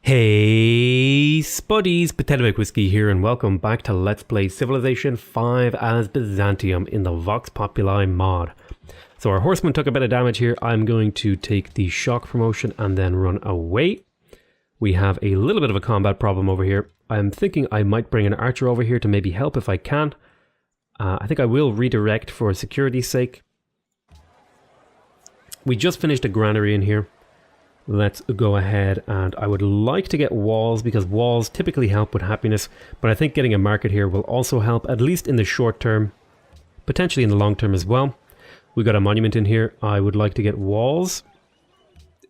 Hey spuddies, Potatomcwhiskey here and welcome back to Let's Play Civilization 5 as Byzantium in the Vox Populi Mod. So our horseman took a bit of damage here. I'm going to take the shock promotion and then run away. We have a little bit of a combat problem over here. I'm thinking I might bring an archer over here to maybe help if I can. I think I will redirect for security's sake. We just finished a granary in here. Let's go ahead, and I would like to get walls because walls typically help with happiness, but I think getting a market here will also help, at least in the short term, potentially in the long term as well. We got a monument in here. I would like to get walls.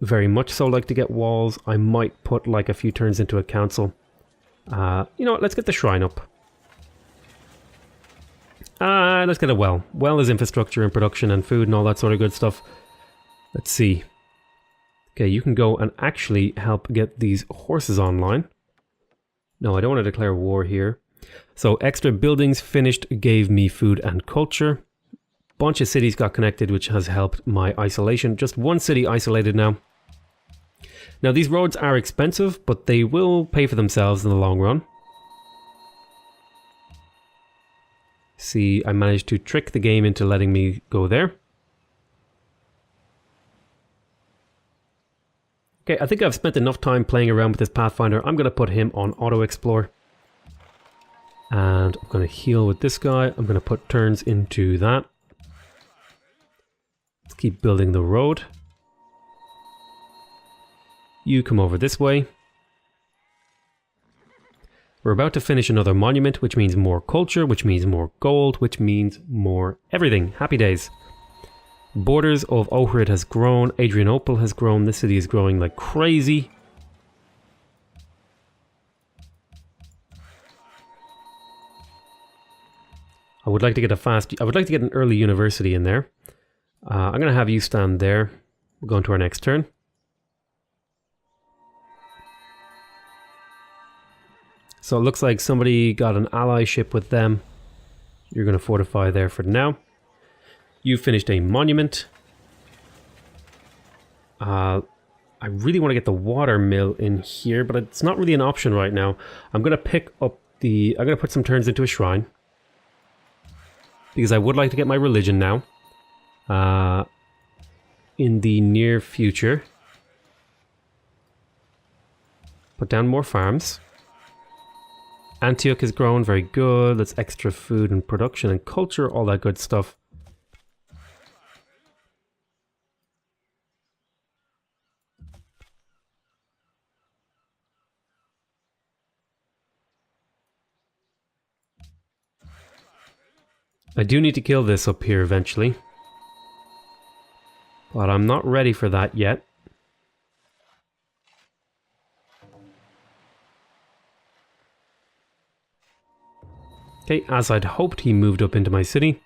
Very much so like to get walls. I might put like a few turns into a council. You know what, let's get the shrine up. Let's get a well. Well is infrastructure and production and food and all that sort of good stuff. Let's see. Okay, you can go and actually help get these horses online. No, I don't want to declare war here. So extra buildings finished gave me food and culture. Bunch of cities got connected, which has helped my isolation. Just one city isolated now. Now these roads are expensive, but they will pay for themselves in the long run. See, I managed to trick the game into letting me go there. Okay, I think I've spent enough time playing around with this Pathfinder. I'm going to put him on Auto Explore. And I'm going to heal with this guy. I'm going to put turns into that. Let's keep building the road. You come over this way. We're about to finish another monument, which means more culture, which means more gold, which means more everything. Happy days. Borders of Ohrid has grown, Adrianople has grown, this city is growing like crazy. I would like to get an early university in there. I'm going to have you stand there. We'll go into our next turn. So it looks like somebody got an allyship with them. You're going to fortify there for now. You finished a monument. I really want to get the water mill in here, but it's not really an option right now. I'm going to pick up I'm going to put some turns into a shrine. Because I would like to get my religion now. In the near future. Put down more farms. Antioch has grown, very good. That's extra food and production and culture, all that good stuff. I do need to kill this up here eventually. But I'm not ready for that yet. Okay, as I'd hoped, he moved up into my city.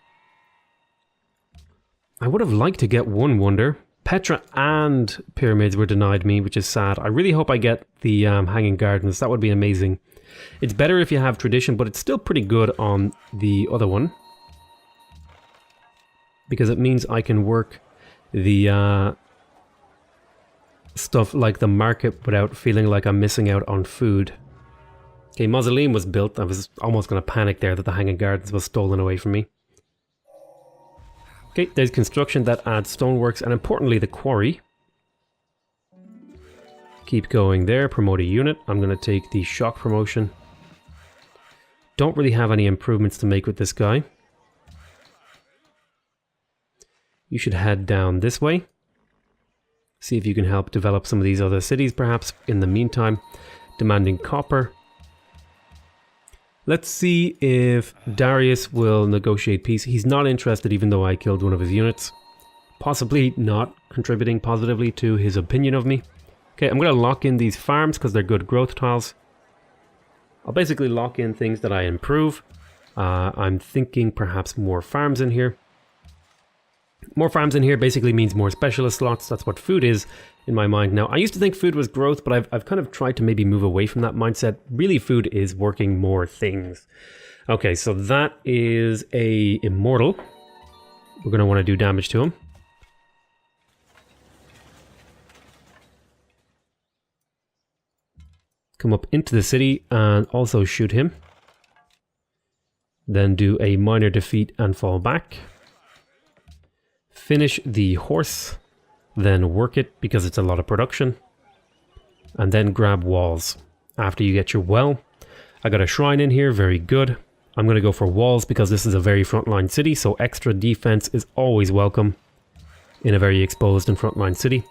I would have liked to get one wonder. Petra and pyramids were denied me, which is sad. I really hope I get the hanging gardens. That would be amazing. It's better if you have tradition, but it's still pretty good on the other one. Because it means I can work the stuff like the market without feeling like I'm missing out on food. Okay, mausoleum was built. I was almost going to panic there that the hanging gardens was stolen away from me. Okay, there's construction that adds stoneworks and importantly the quarry. Keep going there, promote a unit. I'm going to take the shock promotion. Don't really have any improvements to make with this guy. You should head down this way. See if you can help develop some of these other cities perhaps in the meantime. Demanding copper. Let's see if Darius will negotiate peace. He's not interested even though I killed one of his units. Possibly not contributing positively to his opinion of me. Okay, I'm going to lock in these farms because they're good growth tiles. I'll basically lock in things that I improve. I'm thinking perhaps more farms in here. More farms in here basically means more specialist slots. That's what food is in my mind now. I used to think food was growth, but I've kind of tried to maybe move away from that mindset. Really, food is working more things. Okay, so that is a immortal. We're going to want to do damage to him. Come up into the city and also shoot him. Then do a minor defeat and fall back. Finish the horse. Then work it because it's a lot of production. And then grab walls. After you get your well. I got a shrine in here, very good. I'm going to go for walls because this is a very frontline city, so extra defense is always welcome in a very exposed and frontline city.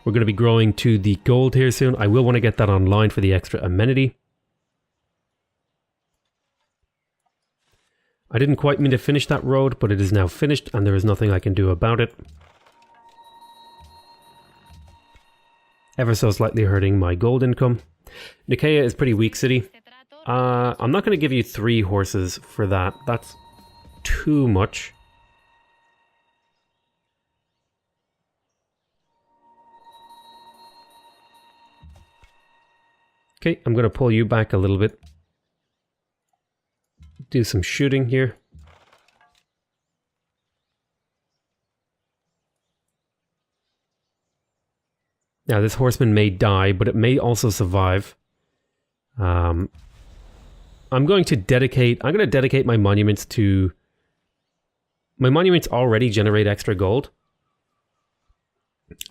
We're going to be growing to the gold here soon. I will want to get that online for the extra amenity. I didn't quite mean to finish that road, but it is now finished and there is nothing I can do about it. Ever so slightly hurting my gold income. Nicaea is pretty weak city. I'm not going to give you 3 horses for that. That's too much. Okay, I'm going to pull you back a little bit. Do some shooting here. Now this horseman may die, but it may also survive. I'm going to dedicate my monuments to... My monuments already generate extra gold.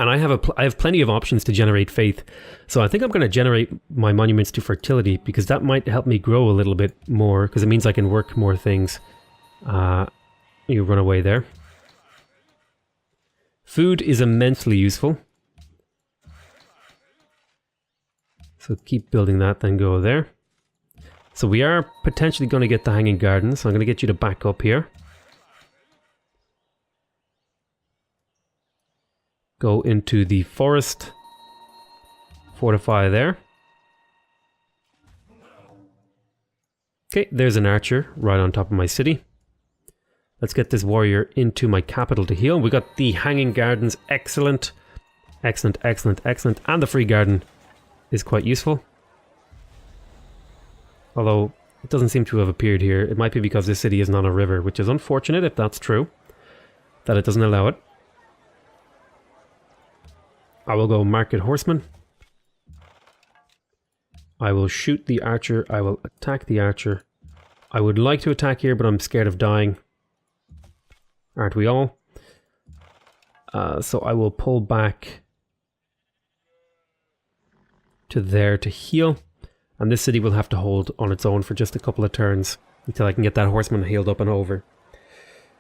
And I have plenty of options to generate faith. So I think I'm going to generate my monuments to fertility because that might help me grow a little bit more because it means I can work more things. You run away there. Food is immensely useful. So keep building that, then go there. So we are potentially going to get the Hanging Gardens. So I'm going to get you to back up here. Go into the forest. Fortify there. Okay, there's an archer right on top of my city. Let's get this warrior into my capital to heal. We got the Hanging Gardens. Excellent. Excellent, excellent, excellent. And the free garden is quite useful. Although, it doesn't seem to have appeared here. It might be because this city isn't on a river, which is unfortunate if that's true. That it doesn't allow it. I will go Market Horseman. I will shoot the archer. I will attack the archer. I would like to attack here, but I'm scared of dying. Aren't we all? So I will pull back to there to heal. And this city will have to hold on its own for just a couple of turns until I can get that horseman healed up and over.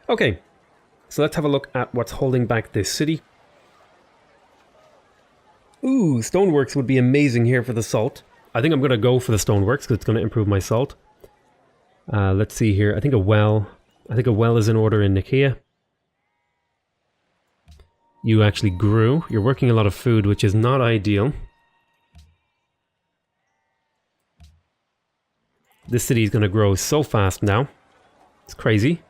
Okay, so let's have a look at what's holding back this city. Ooh, stoneworks would be amazing here for the salt. I think I'm going to go for the stoneworks because it's going to improve my salt. Let's see here. I think a well is in order in Nicaea. You actually grew. You're working a lot of food, which is not ideal. This city is going to grow so fast now. It's crazy.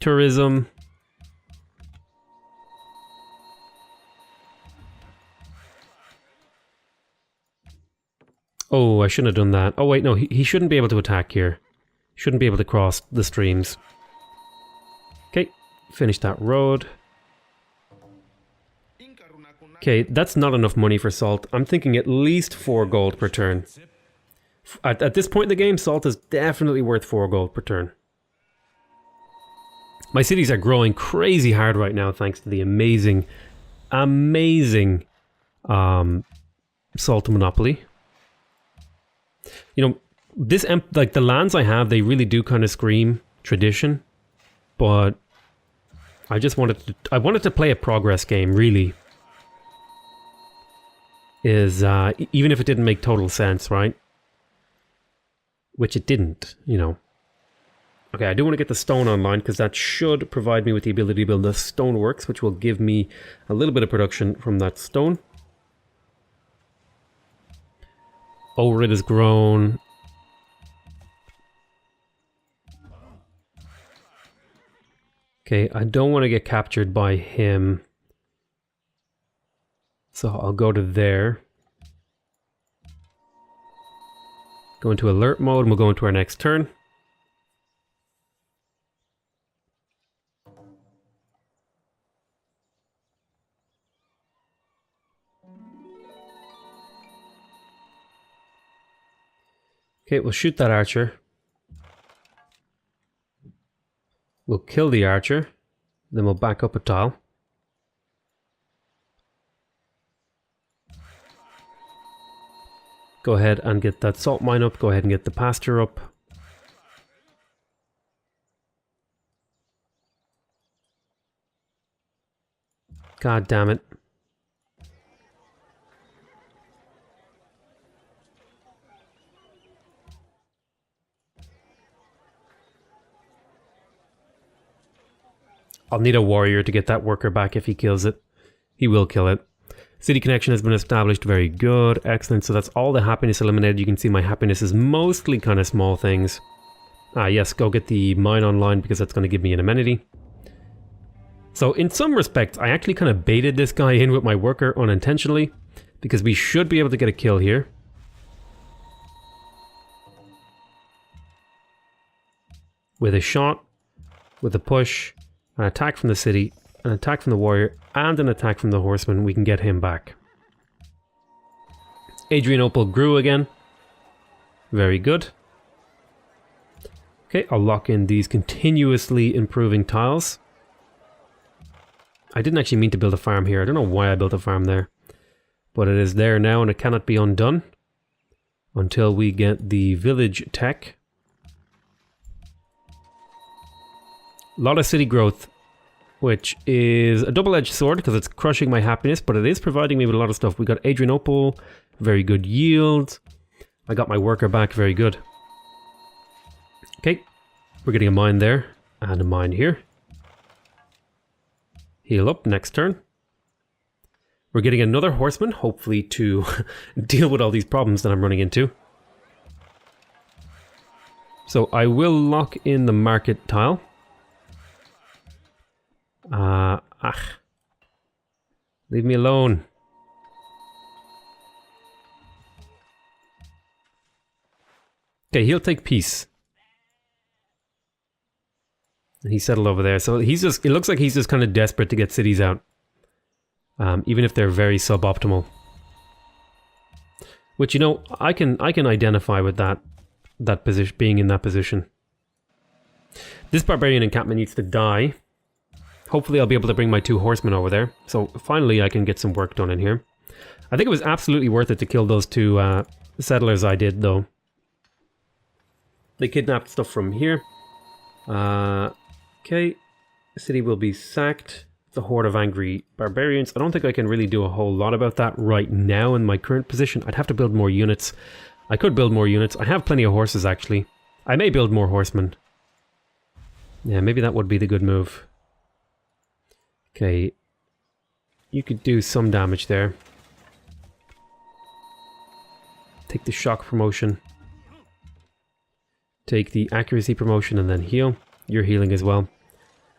Tourism. Oh, I shouldn't have done that. Oh wait, no, he shouldn't be able to attack here. Shouldn't be able to cross the streams. Okay, finish that road. Okay, that's not enough money for salt. I'm thinking at least 4 gold per turn. At this point in the game, salt is definitely worth 4 gold per turn. My cities are growing crazy hard right now thanks to the amazing salt monopoly. You know, like the lands I have, they really do kind of scream tradition, but I wanted to play a progress game, really. Even if it didn't make total sense, right? Which it didn't, you know. Okay, I do want to get the stone online because that should provide me with the ability to build the stoneworks, which will give me a little bit of production from that stone. Overit has grown. Okay, I don't want to get captured by him. So I'll go to there. Go into alert mode and we'll go into our next turn. Okay, we'll shoot that archer. We'll kill the archer. Then we'll back up a tile. Go ahead and get that salt mine up. Go ahead and get the pasture up. God damn it. I'll need a warrior to get that worker back if he kills it. He will kill it. City connection has been established. Very good. Excellent. So that's all the happiness eliminated. You can see my happiness is mostly kind of small things. Ah, yes. Go get the mine online because that's going to give me an amenity. So in some respects, I actually kind of baited this guy in with my worker unintentionally because we should be able to get a kill here. With a shot, with a push, an attack from the city, an attack from the warrior, and an attack from the horseman, we can get him back. Adrianople grew again. Very good. Okay, I'll lock in these continuously improving tiles. I didn't actually mean to build a farm here. I don't know why I built a farm there. But it is there now and it cannot be undone until we get the village tech. A lot of city growth, which is a double-edged sword because it's crushing my happiness, but it is providing me with a lot of stuff. We got Adrianople, very good yield. I got my worker back, very good. Okay, we're getting a mine there and a mine here. Heal up next turn. We're getting another horseman, hopefully to deal with all these problems that I'm running into. So I will lock in the market tile. Leave me alone. Okay, he'll take peace. And he settled over there. So he's just, it looks like he's just kind of desperate to get cities out. Even if they're very suboptimal. Which, you know, I can identify with that position, being in that position. This barbarian encampment needs to die. Hopefully I'll be able to bring my 2 horsemen over there. So finally I can get some work done in here. I think it was absolutely worth it to kill those 2 settlers I did, though. They kidnapped stuff from here. Okay. The city will be sacked. The horde of angry barbarians. I don't think I can really do a whole lot about that right now in my current position. I'd have to build more units. I could build more units. I have plenty of horses, actually. I may build more horsemen. Yeah, maybe that would be the good move. Okay. You could do some damage there. Take the shock promotion. Take the accuracy promotion and then heal. You're healing as well.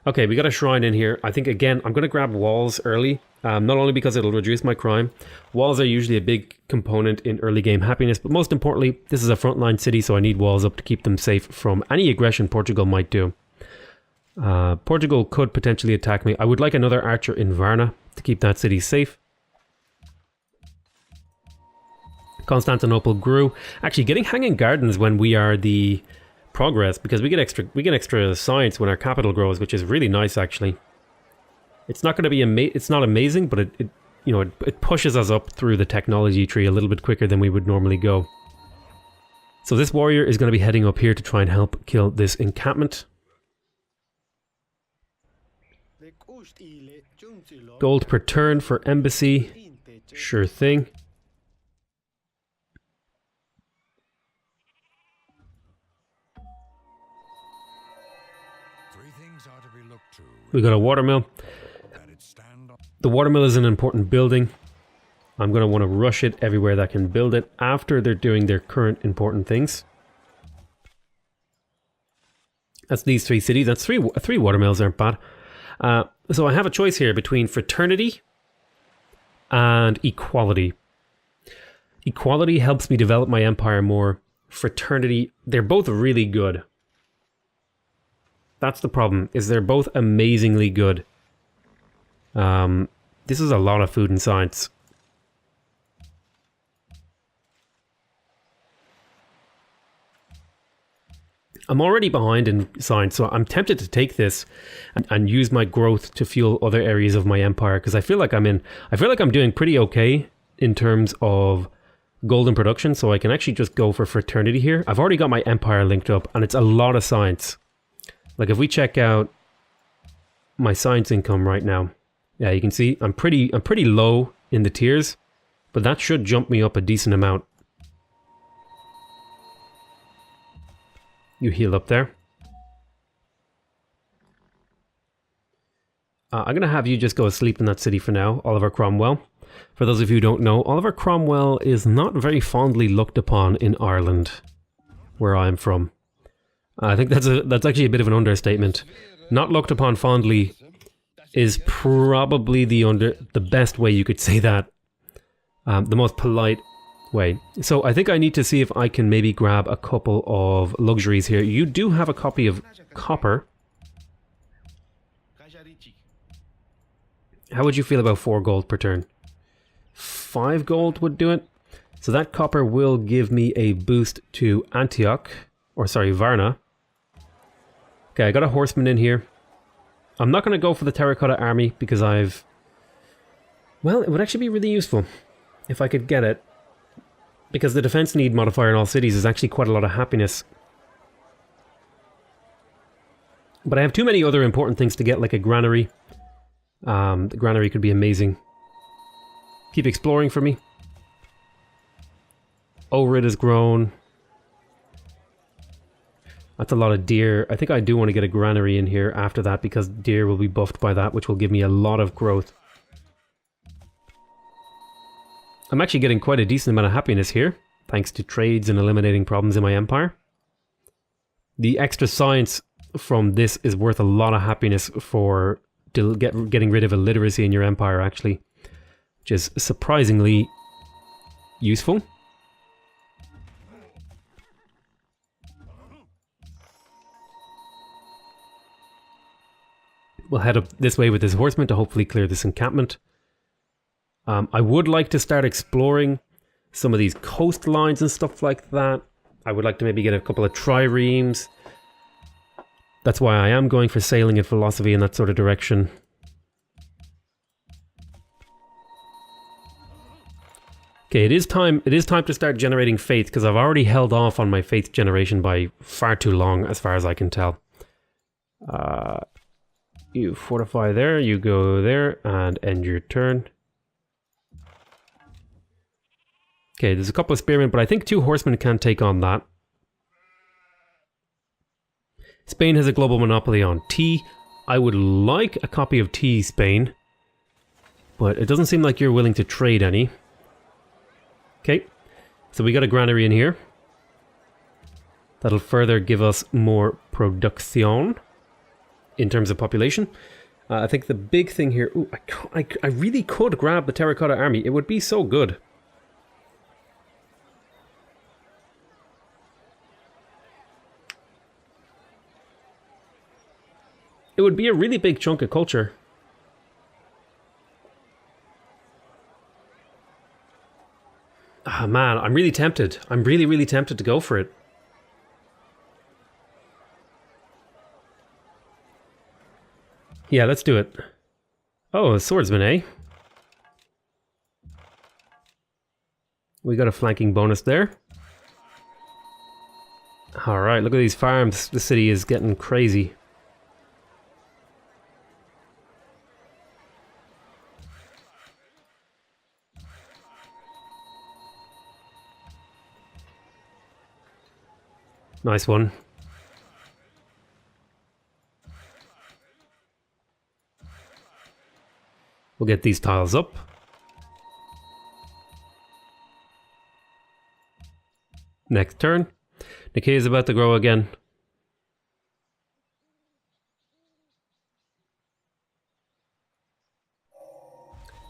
Okay, we got a shrine in here. I think, again, I'm going to grab walls early. Not only because it'll reduce my crime. Walls are usually a big component in early game happiness. But most importantly, this is a frontline city, so I need walls up to keep them safe from any aggression Portugal might do. Portugal could potentially attack me. I would like another archer in Varna to keep that city safe. Constantinople grew. Actually, getting hanging gardens when we are the progress, because we get extra science when our capital grows, which is really nice actually. It's not going to be it's not amazing, but it pushes us up through the technology tree a little bit quicker than we would normally go. So this warrior is going to be heading up here to try and help kill this encampment. Gold per turn for embassy. Sure thing. We got a watermill. The watermill is an important building. I'm going to want to rush it everywhere that can build it after they're doing their current important things. That's these 3 cities. That's three watermills aren't bad. So I have a choice here between fraternity and equality. Equality helps me develop my empire more. Fraternity, they're both really good. That's the problem, is they're both amazingly good. This is a lot of food and science. I'm already behind in science, so I'm tempted to take this and use my growth to fuel other areas of my empire, because I feel like I'm doing pretty okay in terms of golden production, so I can actually just go for fraternity here. I've already got my empire linked up, and it's a lot of science. Like if we check out my science income right now, yeah, you can see I'm pretty low in the tiers, but that should jump me up a decent amount. You heal up there. I'm going to have you just go asleep in that city for now, Oliver Cromwell. For those of you who don't know, Oliver Cromwell is not very fondly looked upon in Ireland, where I'm from. I think that's actually a bit of an understatement. Not looked upon fondly is probably the best way you could say that. The most polite way. So I think I need to see if I can maybe grab a couple of luxuries here. You do have a copy of copper. How would you feel about 4 gold per turn? 5 gold would do it. So that copper will give me a boost to Antioch, or sorry, Varna. Okay, I got a horseman in here. I'm not going to go for the terracotta army because well, it would actually be really useful if I could get it. Because the defense need modifier in all cities is actually quite a lot of happiness. But I have too many other important things to get, like a granary. The granary could be amazing. Keep exploring for me. Orid has grown. That's a lot of deer. I think I do want to get a granary in here after that, because deer will be buffed by that, which will give me a lot of growth. I'm actually getting quite a decent amount of happiness here, thanks to trades and eliminating problems in my empire. The extra science from this is worth a lot of happiness for getting rid of illiteracy in your empire, actually, which is surprisingly useful. We'll head up this way with this horseman to hopefully clear this encampment. I would like to start exploring some of these coastlines and stuff like that. I would like to maybe get a couple of triremes. That's why I am going for sailing and philosophy in that sort of direction. Okay, it is time to start generating faith, because I've already held off on my faith generation by far too long, as far as I can tell. You fortify there, you go there, and end your turn. Okay, there's a couple of spearmen, but I think 2 horsemen can take on that. Spain has a global monopoly on tea. I would like a copy of tea, Spain. But it doesn't seem like you're willing to trade any. Okay, so we got a granary in here. That'll further give us more production in terms of population. I think the big thing here... Ooh, I really could grab the terracotta army. It would be so good. It would be a really big chunk of culture. Ah, man, I'm really tempted. I'm really, really tempted to go for it. Yeah, let's do it. Oh, a swordsman, eh? We got a flanking bonus there. Alright, look at these farms. The city is getting crazy. Nice one. We'll get these tiles up. Next turn. Nikkei is about to grow again.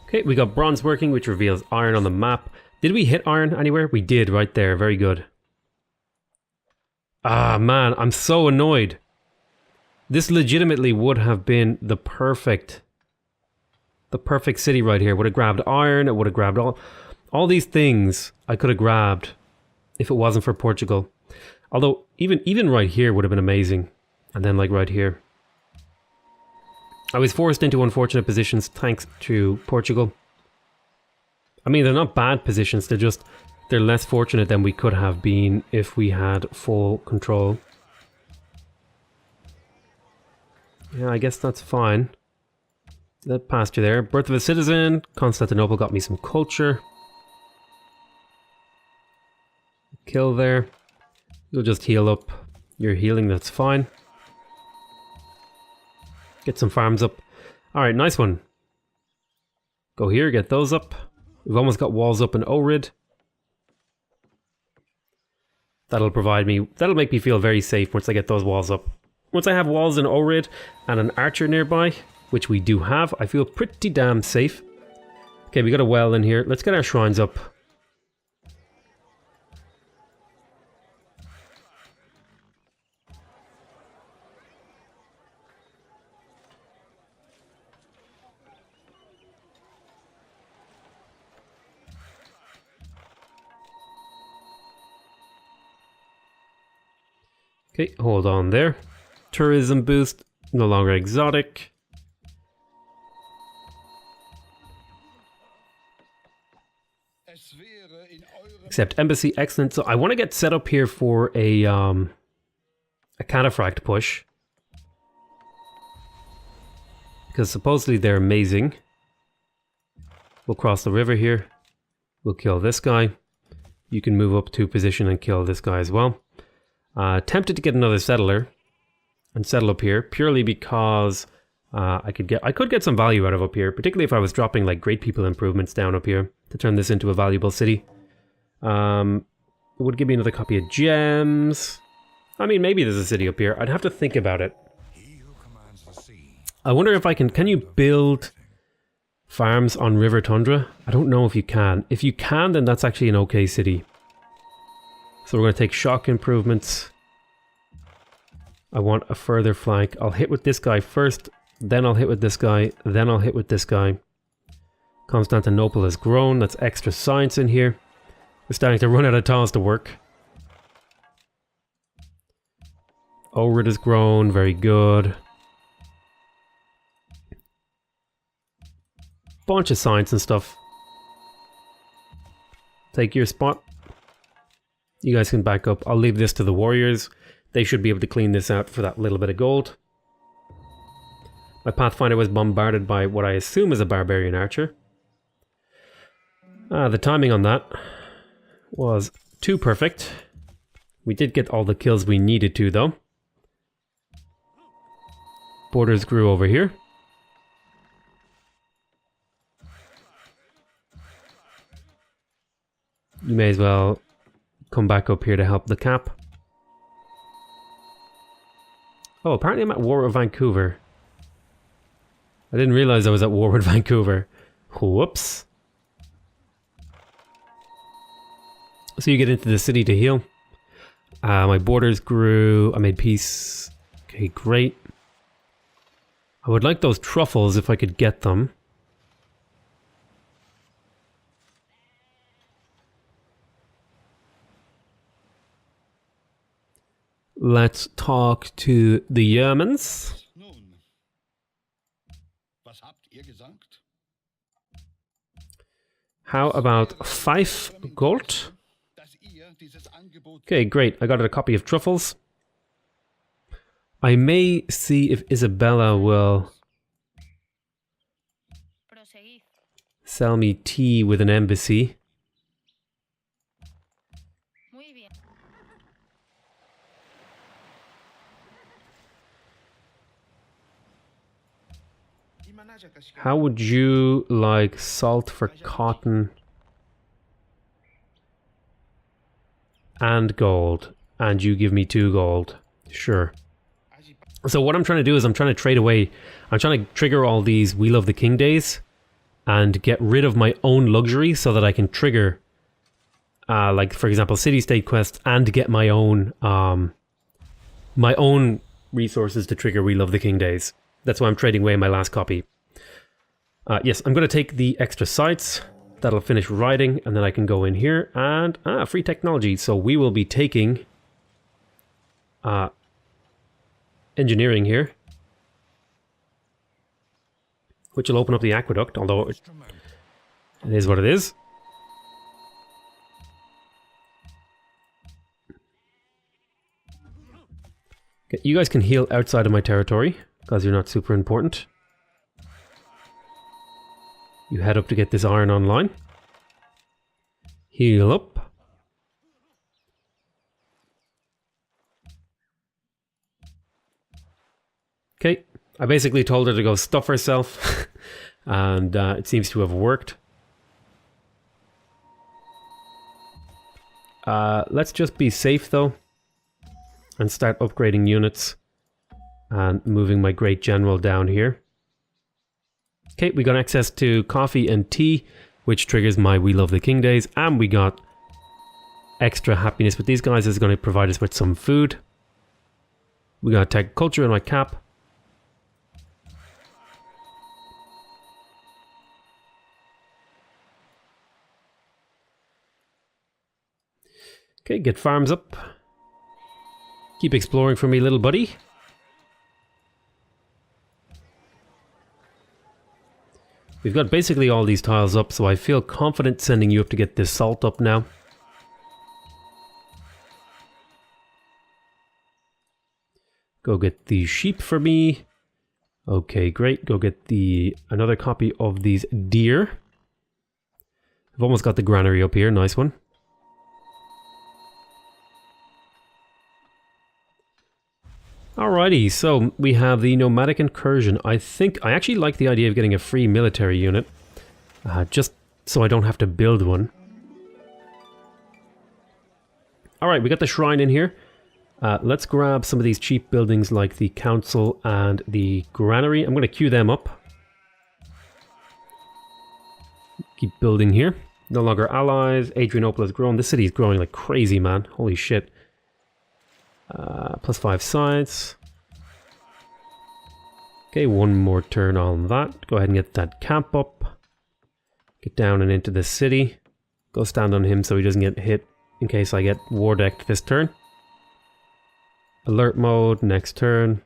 Okay, we got bronze working, which reveals iron on the map. Did we hit iron anywhere? We did, right there. Very good. Ah, man, I'm so annoyed. This legitimately would have been the perfect city right here. Would have grabbed iron, it would have grabbed all these things I could have grabbed if it wasn't for Portugal. Although, even right here would have been amazing. And then, like, right here. I was forced into unfortunate positions thanks to Portugal. I mean, they're not bad positions, they're less fortunate than we could have been if we had full control. Yeah, I guess that's fine. That pasture there. Birth of a citizen. Constantinople got me some culture. Kill there. You'll just heal up. You're healing, that's fine. Get some farms up. Alright, nice one. Go here, get those up. We've almost got walls up in Ohrid. That'll make me feel very safe once I get those walls up. Once I have walls in Ohrid and an archer nearby, which we do have, I feel pretty damn safe. Okay, we got a well in here. Let's get our shrines up. Okay, hold on there. Tourism boost, no longer exotic. Accept embassy, excellent. So I want to get set up here for a cataphract push. Because supposedly they're amazing. We'll cross the river here. We'll kill this guy. You can move up to position and kill this guy as well. Tempted to get another settler and settle up here purely because I could get some value out of up here, particularly if I was dropping like great people improvements down up here to turn this into a valuable city. It would give me another copy of gems. I mean, maybe there's a city up here. I'd have to think about it. I wonder if I can you build farms on River Tundra? I don't know if you can. If you can, then that's actually an okay city. So we're going to take shock improvements. I want a further flank. I'll hit with this guy first, then I'll hit with this guy, then I'll hit with this guy. Constantinople has grown. That's extra science in here. We're starting to run out of tiles to work. Ohrid has grown. Very good. Bunch of science and stuff. Take your spot. You guys can back up. I'll leave this to the warriors. They should be able to clean this out for that little bit of gold. My Pathfinder was bombarded by what I assume is a barbarian archer. The timing on that was too perfect. We did get all the kills we needed to, though. Borders grew over here. You may as well come back up here to help the cap. Oh, apparently I'm at war with Vancouver. I didn't realize I was at war with Vancouver. Whoops. So you get into the city to heal. My borders grew. I made peace. Okay, great. I would like those truffles if I could get them. Let's talk to the Germans. How about 5 gold? Okay, great. I got a copy of truffles. I may see if Isabella will sell me tea with an embassy. How would you like salt for cotton and gold? And you give me 2 gold. Sure. So what I'm trying to do is I'm trying to trade away. I'm trying to trigger all these We Love the King days and get rid of my own luxury so that I can trigger, like for example, city-state quests and get my own resources to trigger We Love the King days. That's why I'm trading away my last copy. Yes, I'm going to take the extra sites. That'll finish writing, and then I can go in here and... free technology. So we will be taking engineering here, which will open up the aqueduct, although it is what it is. Okay, you guys can heal outside of my territory, because you're not super important. You head up to get this iron online. Heal up. Okay, I basically told her to go stuff herself, and it seems to have worked. Let's just be safe though, and start upgrading units, and moving my great general down here. Okay, we got access to coffee and tea, which triggers my We Love the King days, and we got extra happiness with these guys. Is going to provide us with some food. We got tech culture in my cap. Okay, get farms up. Keep exploring for me, little buddy. We've got basically all these tiles up, so I feel confident sending you up to get this salt up now. Go get the sheep for me. Okay, great. Go get another copy of these deer. I've almost got the granary up here. Nice one. Alrighty, so we have the nomadic incursion. I actually like the idea of getting a free military unit, just so I don't have to build one. Alright, we got the shrine in here. Let's grab some of these cheap buildings like the council and the granary. I'm going to queue them up. Keep building here. No longer allies. Adrianople has grown. This city is growing like crazy, man. Holy shit. Plus 5 sides. Okay, one more turn on that. Go ahead and get that camp up. Get down and into the city. Go stand on him so he doesn't get hit in case I get war decked this turn. Alert mode, next turn.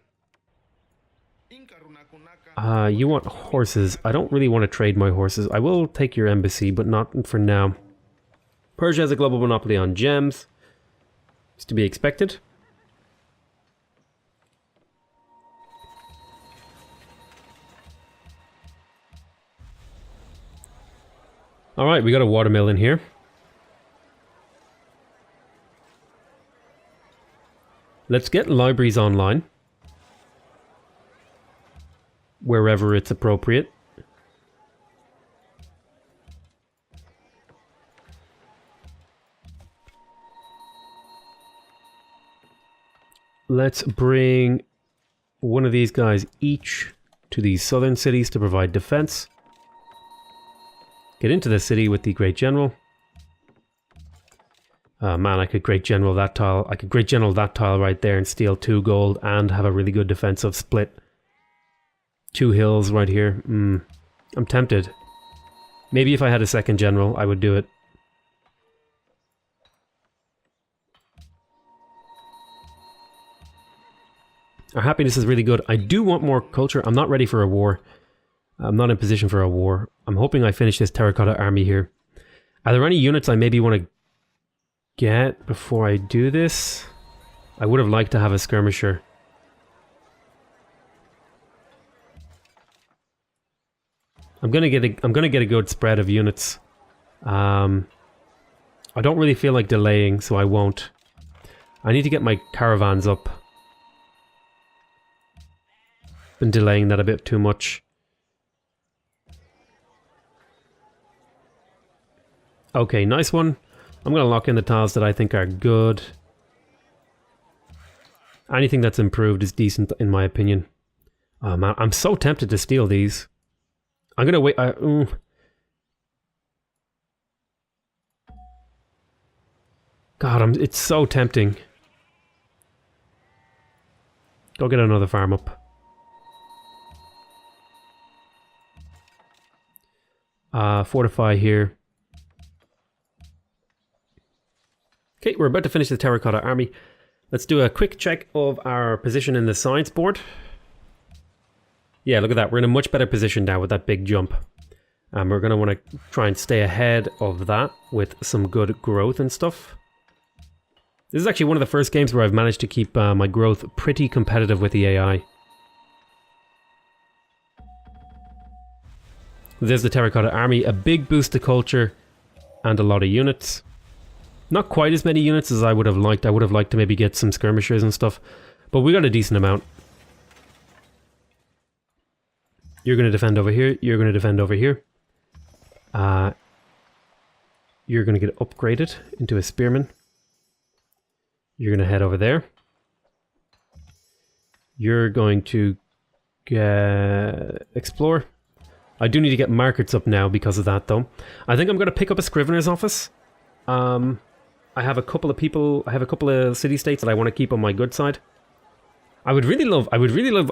You want horses. I don't really want to trade my horses. I will take your embassy, but not for now. Persia has a global monopoly on gems. It's to be expected. Alright, we got a watermill in here. Let's get libraries online. Wherever it's appropriate. Let's bring one of these guys each to these southern cities to provide defense. Get into the city with the Great General. Man, I could Great General that tile. I could Great General that tile right there and steal 2 gold and have a really good defensive split. 2 hills right here. I'm tempted. Maybe if I had a second general, I would do it. Our happiness is really good. I do want more culture. I'm not ready for a war. I'm not in position for a war. I'm hoping I finish this terracotta army here. Are there any units I maybe want to get before I do this? I would have liked to have a skirmisher. I'm gonna get a good spread of units. I don't really feel like delaying, so I won't. I need to get my caravans up. Been delaying that a bit too much. Okay, nice one. I'm gonna lock in the tiles that I think are good. Anything that's improved is decent in my opinion. Oh man, I'm so tempted to steal these. I'm gonna wait. God, it's so tempting. Go get another farm up. Fortify here. Okay, we're about to finish the terracotta army. Let's do a quick check of our position in the science board. Yeah, look at that. We're in a much better position now with that big jump. And we're going to want to try and stay ahead of that with some good growth and stuff. This is actually one of the first games where I've managed to keep my growth pretty competitive with the AI. There's the Terracotta Army, a big boost to culture and a lot of units. Not quite as many units as I would have liked. I would have liked to maybe get some skirmishers and stuff, but we got a decent amount. You're going to defend over here. You're going to defend over here. You're going to get upgraded into a spearman. You're going to head over there. You're going to explore. I do need to get markets up now because of that, though. I think I'm going to pick up a scrivener's office. I have a couple of people. I have a couple of city-states that I want to keep on my good side. I would really love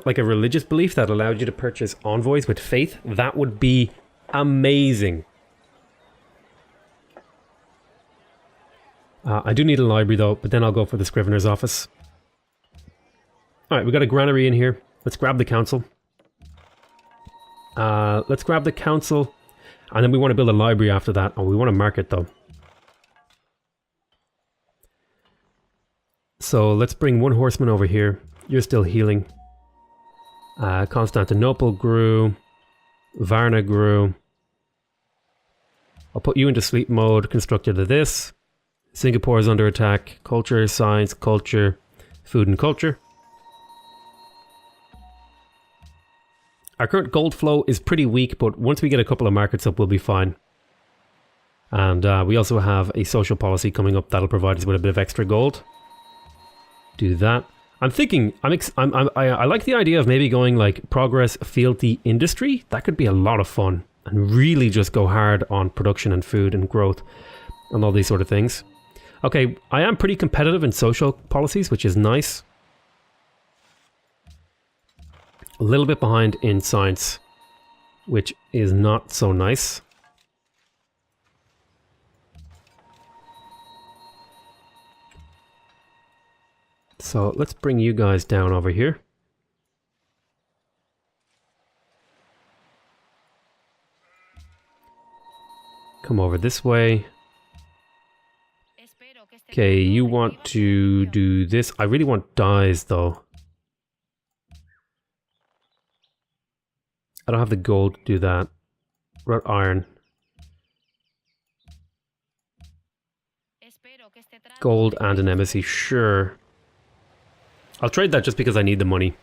like a religious belief that allowed you to purchase envoys with faith. That would be amazing. I do need a library though, but then I'll go for the scrivener's office. Alright, we got a granary in here. Let's grab the council. Let's grab the council. And then we want to build a library after that. Oh, we want to market though. So let's bring one horseman over here. You're still healing. Constantinople grew. Varna grew. I'll put you into sleep mode, constructed to this. Singapore is under attack. Culture, science, culture, food and culture. Our current gold flow is pretty weak, but once we get a couple of markets up, we'll be fine. And we also have a social policy coming up that'll provide us with a bit of extra gold. Do that. I'm thinking, I like the idea of maybe going like progress, fealty, industry. That could be a lot of fun and really just go hard on production and food and growth and all these sort of things. Okay, I am pretty competitive in social policies, which is nice. A little bit behind in science, which is not so nice. So let's bring you guys down over here. Come over this way. Okay, you want to do this. I really want dyes though. I don't have the gold to do that. Wrought iron. Gold and an embassy, sure. I'll trade that just because I need the money.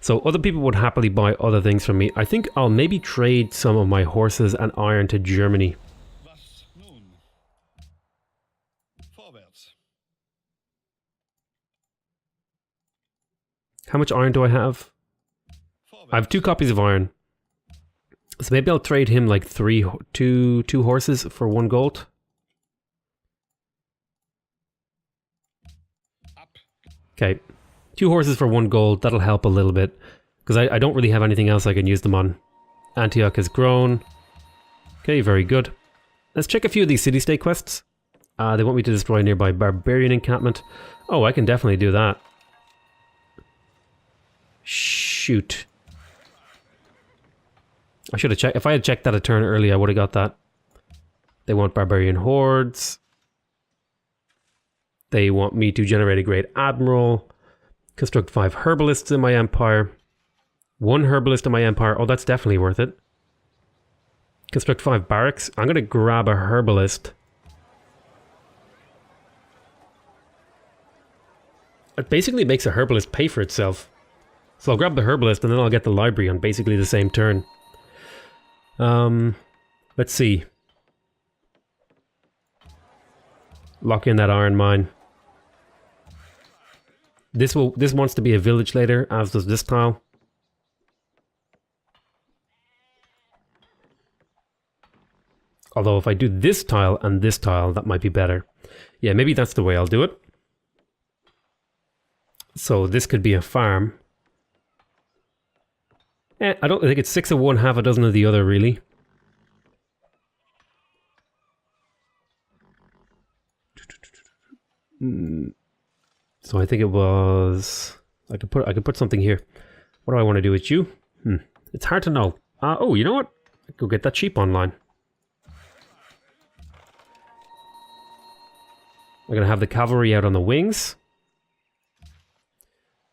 So other people would happily buy other things from me. I think I'll maybe trade some of my horses and iron to Germany. How much iron do I have? I have 2 copies of iron. So maybe I'll trade him like two horses for 1 gold. Okay. 2 horses for 1 gold, that'll help a little bit. Because I don't really have anything else I can use them on. Antioch has grown. Okay, very good. Let's check a few of these city-state quests. They want me to destroy a nearby barbarian encampment. Oh, I can definitely do that. Shoot. I should have checked. If I had checked that a turn early, I would have got that. They want barbarian hordes. They want me to generate a great admiral. Construct 5 herbalists in my empire. 1 herbalist in my empire. Oh, that's definitely worth it. Construct 5 barracks. I'm going to grab a herbalist. It basically makes a herbalist pay for itself. So I'll grab the herbalist and then I'll get the library on basically the same turn. Let's see. Lock in that iron mine. This wants to be a village later, as does this tile. Although if I do this tile and this tile, that might be better. Yeah, maybe that's the way I'll do it. So this could be a farm. I don't think it's 6 of one, half a dozen of the other, really. So I think it was... I could put something here. What do I want to do with you? It's hard to know. Oh, you know what? Go get that sheep online. I'm going to have the cavalry out on the wings.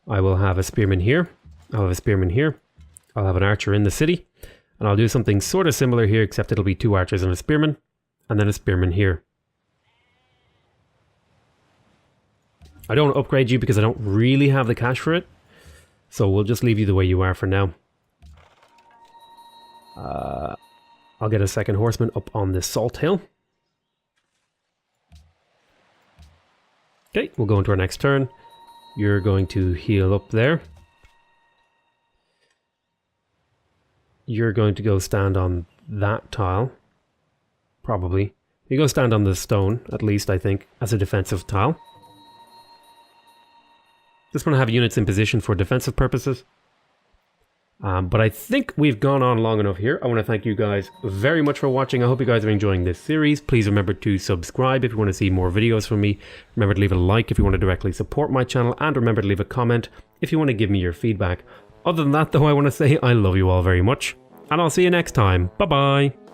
I will have a spearman here. I'll have a spearman here. I'll have an archer in the city. And I'll do something sort of similar here, except it'll be 2 archers and a spearman. And then a spearman here. I don't upgrade you because I don't really have the cash for it. So we'll just leave you the way you are for now. I'll get a second horseman up on this salt hill. Okay, we'll go into our next turn. You're going to heal up there. You're going to go stand on that tile. Probably. You go stand on the stone, at least, I think, as a defensive tile. Just want to have units in position for defensive purposes. But I think we've gone on long enough here. I want to thank you guys very much for watching. I hope you guys are enjoying this series. Please remember to subscribe if you want to see more videos from me. Remember to leave a like if you want to directly support my channel. And remember to leave a comment if you want to give me your feedback. Other than that, though, I want to say I love you all very much. And I'll see you next time. Bye-bye.